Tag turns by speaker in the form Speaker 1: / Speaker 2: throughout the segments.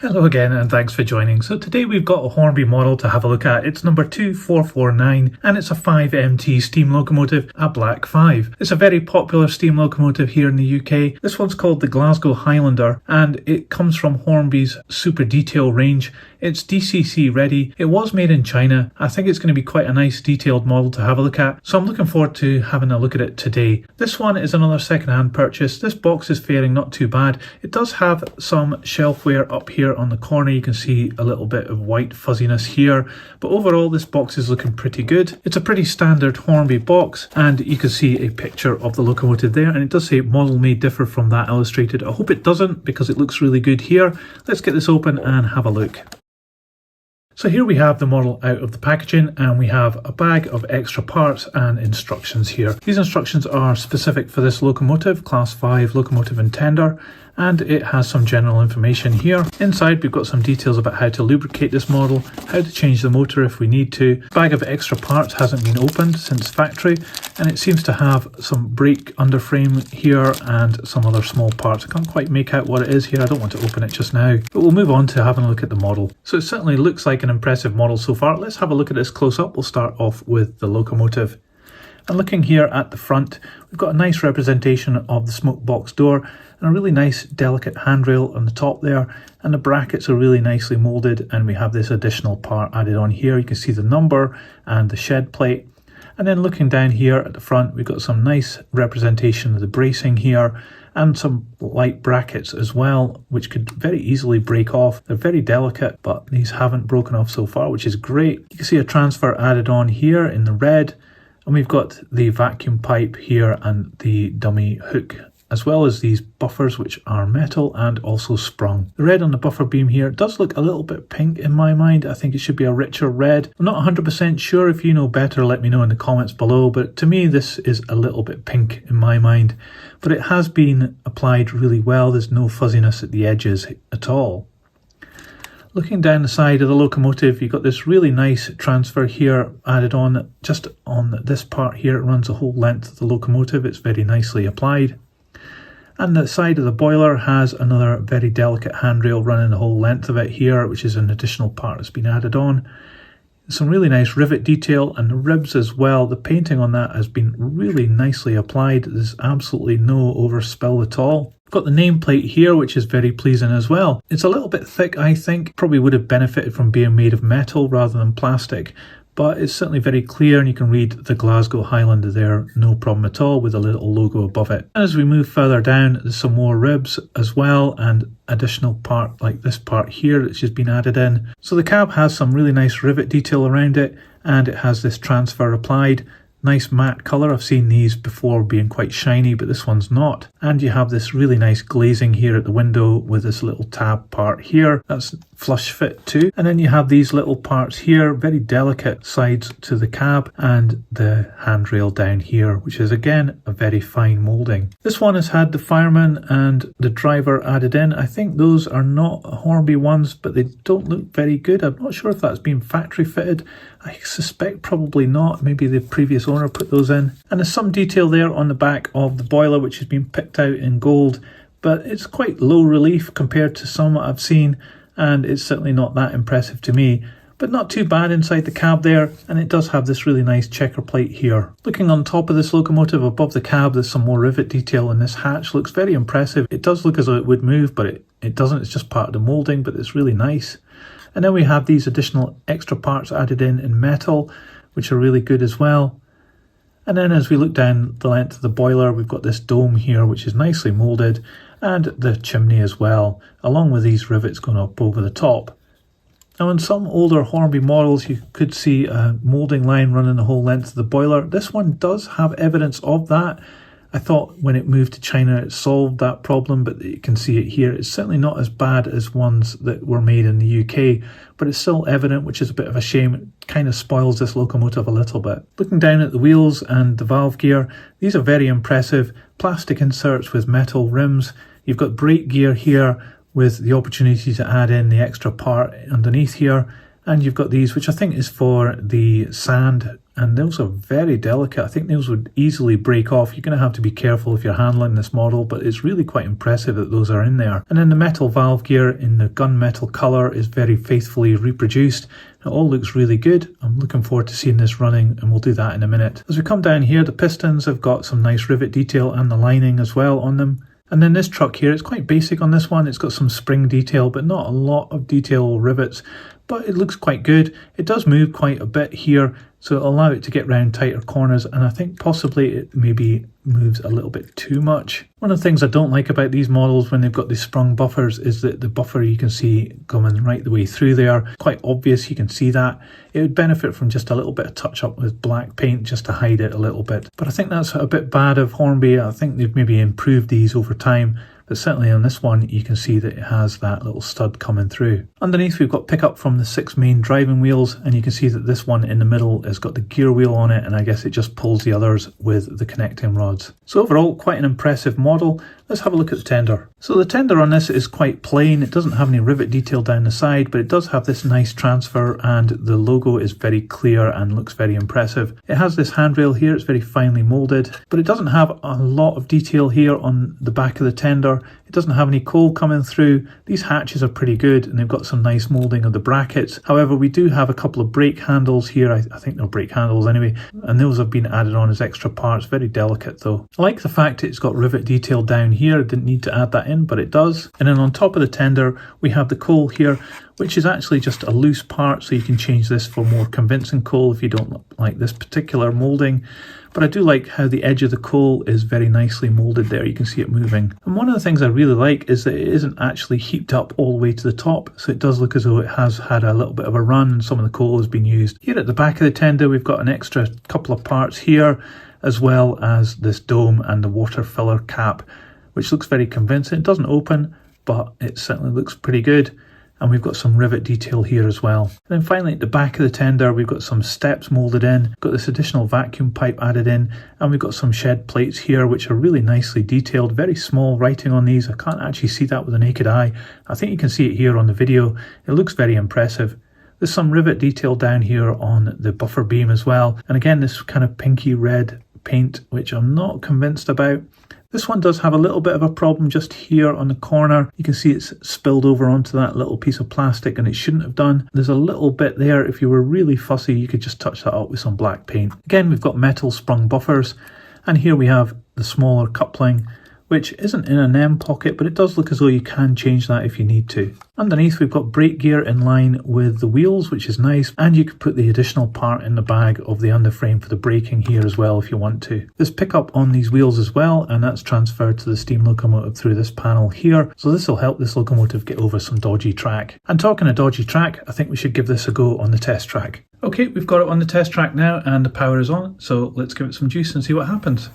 Speaker 1: Hello again and thanks for joining. So today we've got a Hornby model to have a look at. It's number 2449 and it's a 5MT steam locomotive, a Black 5. It's a very popular steam locomotive here in the UK. This one's called the Glasgow Highlander and it comes from Hornby's super detail range. It's DCC ready. It was made in China. I think it's going to be quite a nice detailed model to have a look at. So I'm looking forward to having a look at it today. This one is another second-hand purchase. This box is faring not too bad. It does have some shelfware up here on the corner. You can see a little bit of white fuzziness here, but overall this box is looking pretty good. It's a pretty standard Hornby box and you can see a picture of the locomotive there, and it does say model may differ from that illustrated. I hope it doesn't because it looks really good here. Let's get this open and have a look. So here we have the model out of the packaging and we have a bag of extra parts and instructions here. These instructions are specific for this locomotive, Class 5 locomotive and tender, and it has some general information here. Inside we've got some details about how to lubricate this model, how to change the motor if we need to. The bag of extra parts hasn't been opened since factory and it seems to have some brake underframe here and some other small parts. I can't quite make out what it is here. I don't want to open it just now, but we'll move on to having a look at the model. So it certainly looks like an impressive model so far. Let's have a look at this close up. We'll start off with the locomotive. And looking here at the front, we've got a nice representation of the smoke box door and a really nice delicate handrail on the top there, and the brackets are really nicely moulded, and we have this additional part added on here. You can see the number and the shed plate. And then looking down here at the front, we've got some nice representation of the bracing here and some light brackets as well, which could very easily break off. They're very delicate, but these haven't broken off so far, which is great. You can see a transfer added on here in the red, and we've got the vacuum pipe here and the dummy hook, as well as these buffers which are metal and also sprung. The red on the buffer beam here does look a little bit pink in my mind. I think it should be a richer red. I'm not 100% sure. If you know better, let me know in the comments below, but to me this is a little bit pink in my mind. But it has been applied really well. There's no fuzziness at the edges at all. Looking down the side of the locomotive, you've got this really nice transfer here added on. Just on this part here, it runs the whole length of the locomotive. It's very nicely applied. And the side of the boiler has another very delicate handrail running the whole length of it here, which is an additional part that's been added on. Some really nice rivet detail, and the ribs as well. The painting on that has been really nicely applied. There's absolutely no overspill at all. We've got the nameplate here, which is very pleasing as well. It's a little bit thick, I think. Probably would have benefited from being made of metal rather than plastic, but it's certainly very clear and you can read the Glasgow Highlander there, no problem at all, with a little logo above it. And as we move further down, there's some more ribs as well and additional part like this part here that's just been added in. So the cab has some really nice rivet detail around it, and it has this transfer applied. Nice matte colour. I've seen these before being quite shiny, but this one's not. And you have this really nice glazing here at the window with this little tab part here. That's flush fit too. And then you have these little parts here, very delicate sides to the cab, and the handrail down here, which is again a very fine moulding. This one has had the fireman and the driver added in. I think those are not Hornby ones, but they don't look very good. I'm not sure if that's been factory fitted. I suspect probably not. Maybe the previous owner put those in. And there's some detail there on the back of the boiler which has been picked out in gold, but it's quite low relief compared to some I've seen, and it's certainly not that impressive to me. But not too bad inside the cab there, and it does have this really nice checker plate here. Looking on top of this locomotive above the cab, there's some more rivet detail, and this hatch looks very impressive. It does look as though it would move, but it doesn't. It's just part of the moulding, but it's really nice. And then we have these additional extra parts added in metal, which are really good as well. And then as we look down the length of the boiler, we've got this dome here, which is nicely moulded, and the chimney as well, along with these rivets going up over the top. Now in some older Hornby models, you could see a moulding line running the whole length of the boiler. This one does have evidence of that. I thought when it moved to China it solved that problem, but you can see it here. It's certainly not as bad as ones that were made in the UK, but it's still evident, which is a bit of a shame. It kind of spoils this locomotive a little bit. Looking down at the wheels and the valve gear, these are very impressive. Plastic inserts with metal rims. You've got brake gear here with the opportunity to add in the extra part underneath here, And you've got these, which I think is for the sand, and those are very delicate. I think those would easily break off. You're going to have to be careful if you're handling this model, but it's really quite impressive that those are in there. And then the metal valve gear in the gunmetal colour is very faithfully reproduced. It all looks really good. I'm looking forward to seeing this running, and we'll do that in a minute. As we come down here, the pistons have got some nice rivet detail and the lining as well on them. And then this truck here, it's quite basic on this one. It's got some spring detail, but not a lot of detail or rivets, but it looks quite good. It does move quite a bit here, so it'll allow it to get round tighter corners, and I think possibly it maybe moves a little bit too much. One of the things I don't like about these models when they've got these sprung buffers is that the buffer you can see coming right the way through there. Quite obvious, you can see that. It would benefit from just a little bit of touch up with black paint just to hide it a little bit. But I think that's a bit bad of Hornby. I think they've maybe improved these over time. But certainly on this one, you can see that it has that little stud coming through. Underneath, we've got pickup from the 6 main driving wheels, and you can see that this one in the middle has got the gear wheel on it, and I guess it just pulls the others with the connecting rods. So overall, quite an impressive model. Let's have a look at the tender. So the tender on this is quite plain. It doesn't have any rivet detail down the side, but it does have this nice transfer, and the logo is very clear and looks very impressive. It has this handrail here, it's very finely molded, but it doesn't have a lot of detail here on the back of the tender. It doesn't have any coal coming through. These hatches are pretty good, and they've got some nice moulding of the brackets. However, we do have a couple of brake handles here. I think they're brake handles anyway, and those have been added on as extra parts. Very delicate though. I like the fact it's got rivet detail down here. Didn't need to add that in, but it does. And then on top of the tender, we have the coal here, which is actually just a loose part, so you can change this for more convincing coal if you don't like this particular moulding. But I do like how the edge of the coal is very nicely moulded there. You can see it moving. And one of the things I really like is that it isn't actually heaped up all the way to the top. So it does look as though it has had a little bit of a run and some of the coal has been used. Here at the back of the tender, we've got an extra couple of parts here, as well as this dome and the water filler cap, which looks very convincing. It doesn't open, but it certainly looks pretty good. And we've got some rivet detail here as well. And then finally at the back of the tender, we've got some steps moulded in, got this additional vacuum pipe added in, and we've got some shed plates here which are really nicely detailed. Very small writing on these. I can't actually see that with the naked eye. I think you can see it here on the video. It looks very impressive. There's some rivet detail down here on the buffer beam as well. And again, this kind of pinky red paint, which I'm not convinced about. This one does have a little bit of a problem just here on the corner. You can see it's spilled over onto that little piece of plastic, and it shouldn't have done. There's a little bit there. If you were really fussy, you could just touch that up with some black paint. Again, we've got metal sprung buffers, and here we have the smaller coupling, which isn't in an M pocket, but it does look as though you can change that if you need to. Underneath, we've got brake gear in line with the wheels, which is nice, and you could put the additional part in the bag of the underframe for the braking here as well if you want to. There's pickup on these wheels as well, and that's transferred to the steam locomotive through this panel here, so this will help this locomotive get over some dodgy track. And talking of dodgy track, I think we should give this a go on the test track. Okay, we've got it on the test track now, and the power is on, so let's give it some juice and see what happens.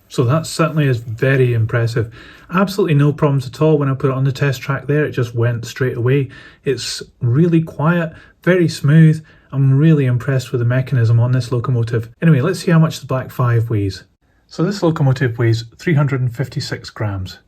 Speaker 1: So that certainly is very impressive. Absolutely no problems at all when I put it on the test track there. It just went straight away. It's really quiet, very smooth. I'm really impressed with the mechanism on this locomotive. Anyway, let's see how much the Black 5 weighs. So this locomotive weighs 356 grams.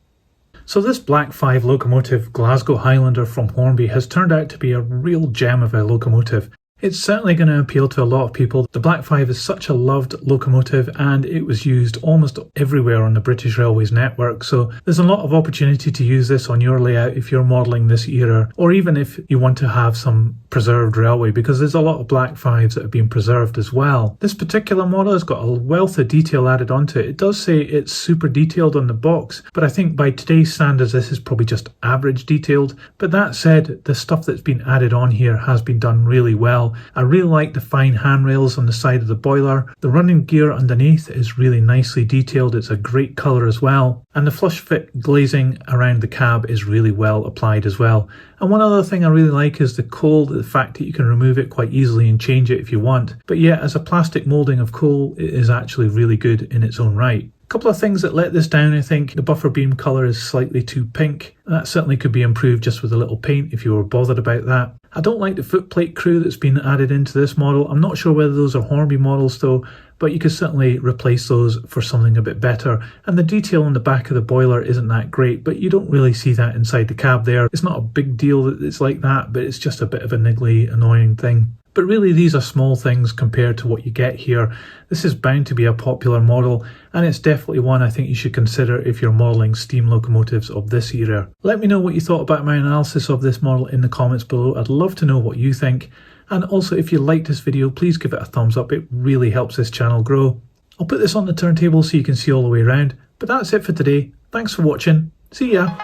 Speaker 1: So this Black 5 locomotive, Glasgow Highlander from Hornby, has turned out to be a real gem of a locomotive. It's certainly going to appeal to a lot of people. The Black 5 is such a loved locomotive, and it was used almost everywhere on the British Railways network, so there's a lot of opportunity to use this on your layout if you're modelling this era, or even if you want to have some preserved railway, because there's a lot of Black 5s that have been preserved as well. This particular model has got a wealth of detail added onto it. It does say it's super detailed on the box, but I think by today's standards this is probably just average detailed. But that said, the stuff that's been added on here has been done really well. well. I really like the fine handrails on the side of the boiler. The running gear underneath is really nicely detailed. It's a great colour as well. And the flush fit glazing around the cab is really well applied as well. And one other thing I really like is the coal, the fact that you can remove it quite easily and change it if you want. But yeah, as a plastic moulding of coal, it is actually really good in its own right. A couple of things that let this down, I think. The buffer beam colour is slightly too pink. That certainly could be improved just with a little paint if you were bothered about that. I don't like the footplate crew that's been added into this model. I'm not sure whether those are Hornby models though, but you could certainly replace those for something a bit better. And the detail on the back of the boiler isn't that great, but you don't really see that inside the cab there. It's not a big deal that it's like that, but it's just a bit of a niggly, annoying thing. But really these are small things compared to what you get here. This is bound to be a popular model, and it's definitely one I think you should consider if you're modelling steam locomotives of this era. Let me know what you thought about my analysis of this model in the comments below. I'd love to know what you think. And also, if you liked this video, please give it a thumbs up. It really helps this channel grow. I'll put this on the turntable so you can see all the way around. But that's it for today. Thanks for watching. See ya!